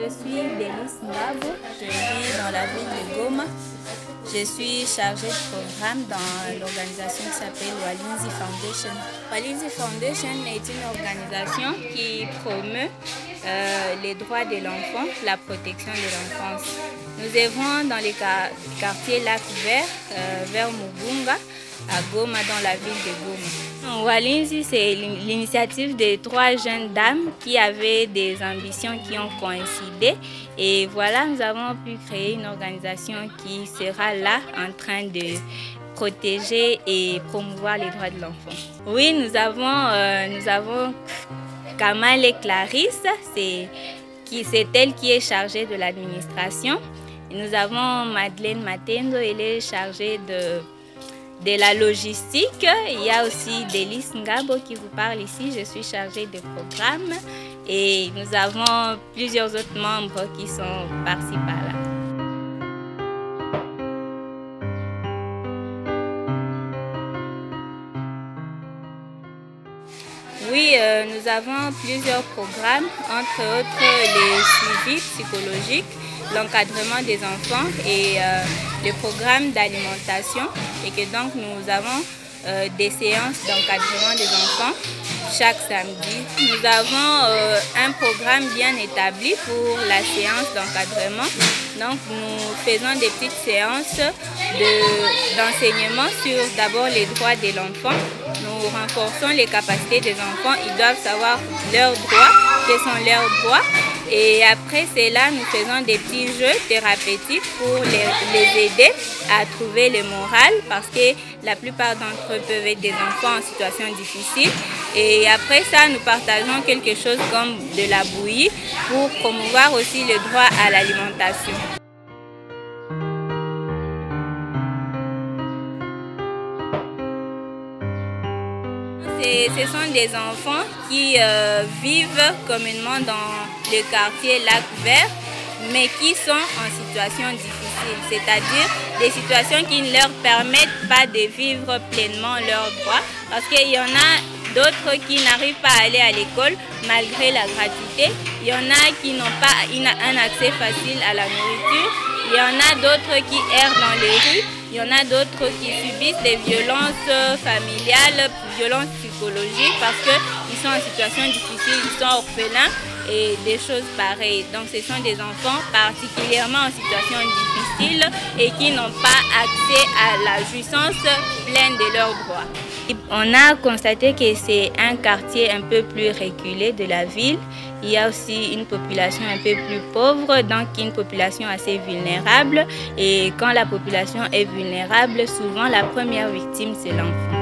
Je suis Delis Ngabo, je vis dans la ville de Goma. Je suis chargée de programme dans l'organisation qui s'appelle Walinzi Foundation. Walinzi Foundation est une organisation qui promeut les droits de l'enfant, la protection de l'enfance. Nous œuvrons dans les quartiers Lac Vert, vers Mugunga, à Goma, dans la ville de Goma. Walinzi, c'est l'initiative de 3 jeunes dames qui avaient des ambitions qui ont coïncidé. Et voilà, nous avons pu créer une organisation qui sera là en train de protéger et promouvoir les droits de l'enfant. Oui, nous avons Kamal et Clarisse, c'est elle qui est chargée de l'administration. Nous avons Madeleine Matendo, elle est chargée de la logistique. Il y a aussi Delis Ngabo qui vous parle ici. Je suis chargée de programme et nous avons plusieurs autres membres qui sont par-ci par-là. Oui, nous avons plusieurs programmes, entre autres les suivis psychologiques, l'encadrement des enfants et le programme d'alimentation, et que donc nous avons des séances d'encadrement des enfants chaque samedi. Nous avons un programme bien établi pour la séance d'encadrement. Donc nous faisons des petites séances d'enseignement sur d'abord les droits de l'enfant. Nous renforçons les capacités des enfants. Ils doivent savoir leurs droits, quels sont leurs droits. Et après cela, nous faisons des petits jeux thérapeutiques pour les aider à trouver le moral, parce que la plupart d'entre eux peuvent être des enfants en situation difficile. Et après ça, nous partageons quelque chose comme de la bouillie pour promouvoir aussi le droit à l'alimentation. Ce sont des enfants qui vivent communément dans le quartier Lac Vert, mais qui sont en situation difficile, c'est-à-dire des situations qui ne leur permettent pas de vivre pleinement leurs droits, parce qu'il y en a d'autres qui n'arrivent pas à aller à l'école malgré la gratuité. Il y en a qui n'ont pas un accès facile à la nourriture. Il y en a d'autres qui errent dans les rues. Il y en a d'autres qui subissent des violences familiales, violences psychologiques, parce qu'ils sont en situation difficile, ils sont orphelins et des choses pareilles. Donc ce sont des enfants particulièrement en situation difficile et qui n'ont pas accès à la jouissance pleine de leurs droits. On a constaté que c'est un quartier un peu plus reculé de la ville. Il y a aussi une population un peu plus pauvre, donc une population assez vulnérable. Et quand la population est vulnérable, souvent la première victime, c'est l'enfant.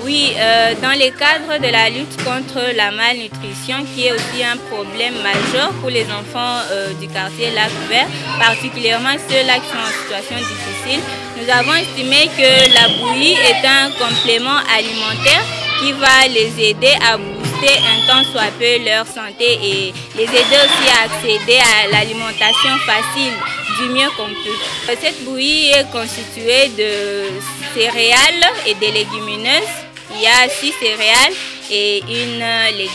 Oui, dans le cadre de la lutte contre la malnutrition, qui est aussi un problème majeur pour les enfants du quartier Lac Vert, particulièrement ceux-là qui sont en situation difficile, nous avons estimé que la bouillie est un complément alimentaire qui va les aider à booster un tant soit peu leur santé et les aider aussi à accéder à l'alimentation facile du mieux qu'on peut. Cette bouillie est constituée de céréales et de légumineuses. Il y a 6 céréales et une légumineuse.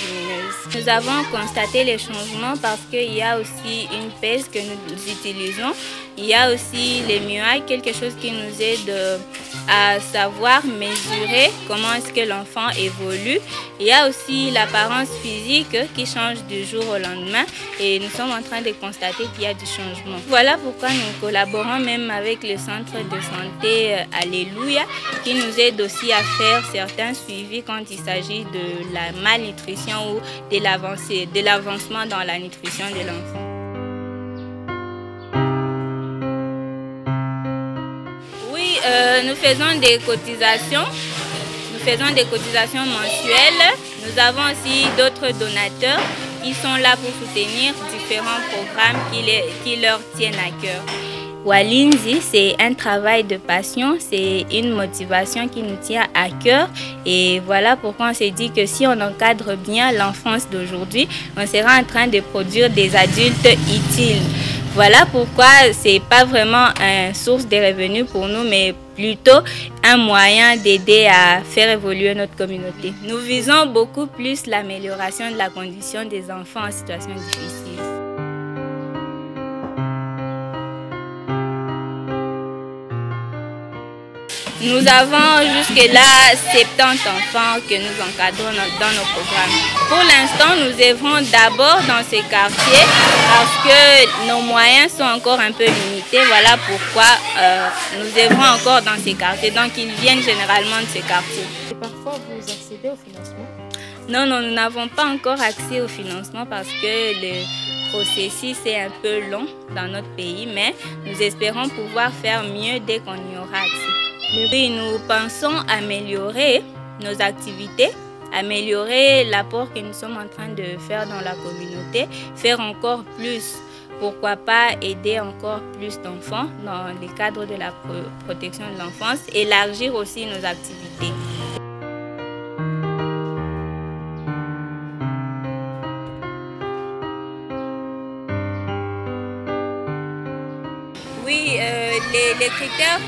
Nous avons constaté les changements parce qu'il y a aussi une pèse que nous utilisons. Il y a aussi les muailles, quelque chose qui nous aide à savoir mesurer comment est-ce que l'enfant évolue. Il y a aussi l'apparence physique qui change du jour au lendemain et nous sommes en train de constater qu'il y a du changement. Voilà pourquoi nous collaborons même avec le centre de santé Alléluia qui nous aide aussi à faire certains suivis quand il s'agit de la malnutrition ou de l'avancement dans la nutrition de l'enfant. Oui, nous faisons des cotisations. Nous faisons des cotisations mensuelles. Nous avons aussi d'autres donateurs qui sont là pour soutenir différents programmes qui leur tiennent à cœur. Walinzi, c'est un travail de passion, c'est une motivation qui nous tient à cœur et voilà pourquoi on s'est dit que si on encadre bien l'enfance d'aujourd'hui, on sera en train de produire des adultes utiles. Voilà pourquoi c'est pas vraiment une source de revenus pour nous, mais plutôt un moyen d'aider à faire évoluer notre communauté. Nous visons beaucoup plus l'amélioration de la condition des enfants en situation difficile. Nous avons jusque-là 70 enfants que nous encadrons dans nos programmes. Pour l'instant, nous œuvrons d'abord dans ces quartiers parce que nos moyens sont encore un peu limités. Voilà pourquoi nous œuvrons encore dans ces quartiers. Donc, ils viennent généralement de ces quartiers. Et parfois, vous accédez au financement? Non, nous n'avons pas encore accès au financement parce que le processus est un peu long dans notre pays, mais nous espérons pouvoir faire mieux dès qu'on y aura accès. Oui, nous pensons améliorer nos activités, améliorer l'apport que nous sommes en train de faire dans la communauté, faire encore plus, pourquoi pas aider encore plus d'enfants dans le cadre de la protection de l'enfance, élargir aussi nos activités. Oui, les critères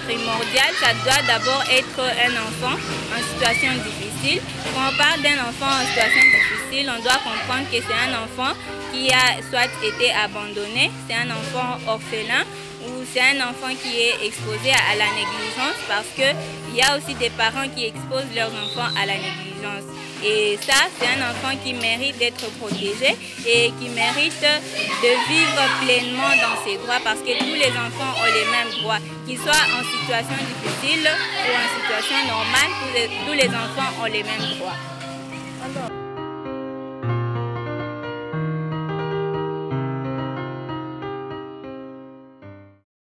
primordiaux, ça doit d'abord être un enfant en situation difficile. Quand on parle d'un enfant en situation difficile, on doit comprendre que c'est un enfant qui a soit été abandonné, c'est un enfant orphelin ou c'est un enfant qui est exposé à la négligence parce qu'il y a aussi des parents qui exposent leurs enfants à la négligence. Et ça, c'est un enfant qui mérite d'être protégé et qui mérite de vivre pleinement dans ses droits parce que tous les enfants ont les mêmes droits. Qu'ils soient en situation difficile ou en situation normale, tous les enfants ont les mêmes droits.